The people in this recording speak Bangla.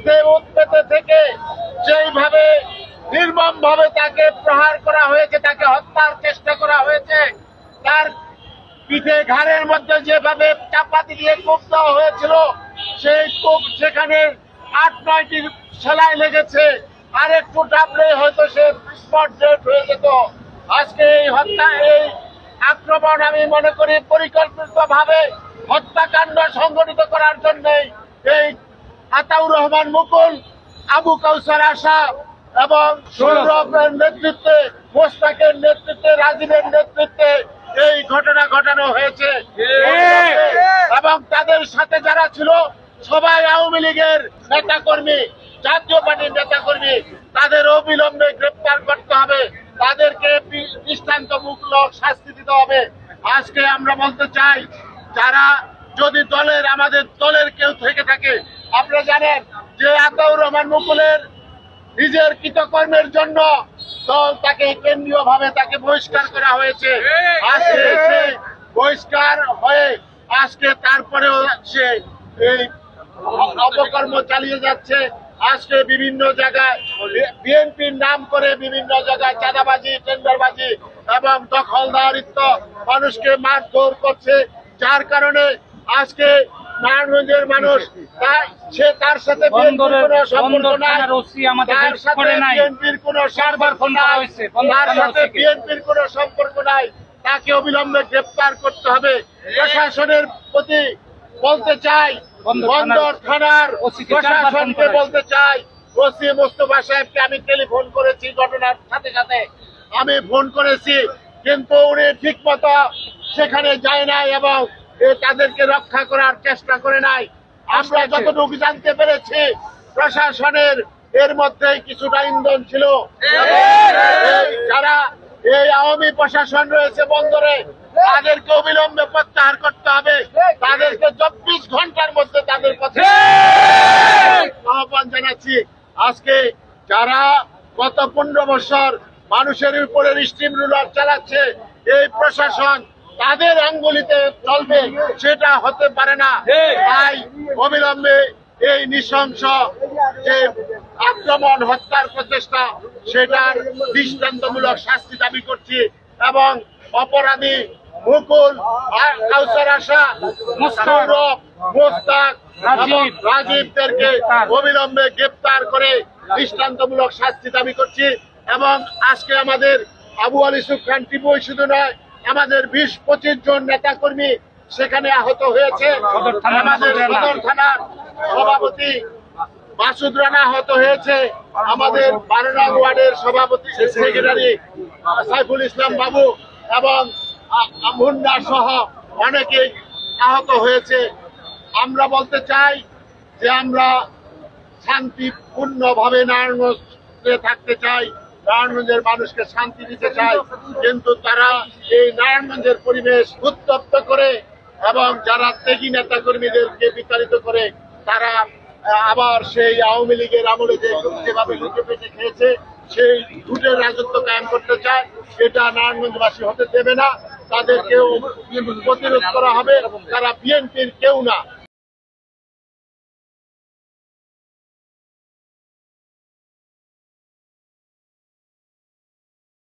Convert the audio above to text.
ঊর্ধ্বে উৎপেতে থেকে যেইভাবে নির্মম ভাবে তাকে প্রহার করা হয়েছে, তাকে হত্যার চেষ্টা করা হয়েছে, তার পিঠে ঘাড়ের মধ্যে যেভাবে চাপাতি দিয়ে কোপ দেওয়া হয়েছিল, সেই কোপ সেখানে ৮-৯টি সেলাই লেগেছে, আর একটু ডাবলে হয়তো সে স্পট ডেড হয়ে যেত। আজকে এই হত্যা, এই আক্রমণ আমি মনে করি পরিকল্পিতভাবে হত্যাকাণ্ড সংগঠিত করার জন্য এই আতাউর রহমান মুকুল, আবু কাউসার আশা এবং সৌরভের নেতৃত্বে, মোস্তাকের নেতৃত্বে, রাজীবের নেতৃত্বে এই ঘটনা ঘটানো হয়েছে। এবং তাদের সাথে যারা ছিল সবাই আওয়ামী লীগের নেতাকর্মী, জাতীয় পার্টির নেতাকর্মী। তাদের অবিলম্বে গ্রেপ্তার করতে হবে, তাদেরকে দৃষ্টান্তমূলক শাস্তি দিতে হবে। আজকে আমরা বলতে চাই, যারা যদি দলের, আমাদের দলের কেউ থেকে থাকে, আপনারা জানেন যে আতাউর রহমান মুকুলের নিজের কৃতকর্মের জন্য দল তাকে কেন্দ্রীয়ভাবে তাকে বহিষ্কার করা হয়েছে। আজকে সে বহিষ্কার হয়ে আজকে তারপরেও সে এই অপকর্ম চালিয়ে যাচ্ছে। আজকে বিভিন্ন জায়গায় বিএনপির নাম করে বিভিন্ন জায়গায় চাঁদাবাজি, টেন্ডারবাজি এবং দখলদারিত্ব মানুষকে মারধর করছে, যার কারণে আজকে নারায়ণগঞ্জের মানুষ তার সাথে বিএনপির কোনো সম্পর্ক নাই, তার সাথে বিএনপির কোনো সম্পর্ক নাই, তার সাথে বিএনপির কোনো সম্পর্ক নাই। তাকে অবিলম্বে গ্রেপ্তার করতে হবে। প্রশাসনের প্রতি বলতে চাই, বন্দর থানার প্রশাসনকে বলতে চাই, ওসি মোস্তফা সাহেবকে আমি টেলিফোন করেছি, ঘটনার সাথে সাথে আমি ফোন করেছি, কিন্তু উনি ঠিক মতো সেখানে যায় নাই এবং তাদেরকে রক্ষা করার চেষ্টা করে নাই। আমরা যতটুকু জানতে পেরেছি, প্রশাসনের এর মধ্যে কিছুটা ইন্ধন ছিল। যারা এই আওয়ামী প্রশাসন রয়েছে বন্দরে, তাদেরকে অবিলম্বে প্রত্যাহার করতে হবে। তাদেরকে 24 ঘন্টার মধ্যে তাদের কথা আহ্বান জানাচ্ছি। আজকে যারা গত 15 বছর মানুষের উপরে স্টিম রুলার চালাচ্ছে, এই প্রশাসন তাদের আঙ্গুলিতে চলবে, সেটা হতে পারে না। তাই অবিলম্বে এই নৃশংস যে আক্রমণ, হত্যার প্রচেষ্টা, সেটার দৃষ্টান্তমূলক শাস্তি দাবি করছি এবং অপরাধী মুকুল, কাউসার আশা, সৌরভ, মোস্তাক এবং রাজীবদেরকে অবিলম্বে গ্রেপ্তার করে দৃষ্টান্তমূলক শাস্তি দাবি করছি। এবং আজকে আমাদের আবু আলী সুখ খান টিপুই শুধু নয়, আমাদের 20-25 জন নেতাকর্মী সেখানে আহত হয়েছে। আমাদের সদর থানার সভাপতি মাসুদ রানা আহত হয়েছে, আমাদের 12 নং ওয়ার্ডের সভাপতি সেক্রেটারি সাইফুল ইসলাম বাবু এবং মুন্না সহ অনেকেই আহত হয়েছে। আমরা বলতে চাই যে আমরা শান্তিপূর্ণভাবে নারায়ণগঞ্জে থাকতে চাই, নারায়ণগঞ্জের মানুষকে শান্তি দিতে চাই, কিন্তু তারা এই নারায়ণগঞ্জের পরিবেশ উত্তপ্ত করে এবং যারা ত্যাগী নেতা কর্মীদেরকে বিতাড়িত করে, তারা আবার সেই আওয়ামী লীগের আমলে যেভাবে লুটে পেটে খেয়েছে, সেই লুটের রাজত্ব কায়েম করতে চায়। এটা নারায়ণগঞ্জবাসী হতে দেবে না, তাদেরকেও প্রতিরোধ করা হবে। তারা বিএনপির কেউ না।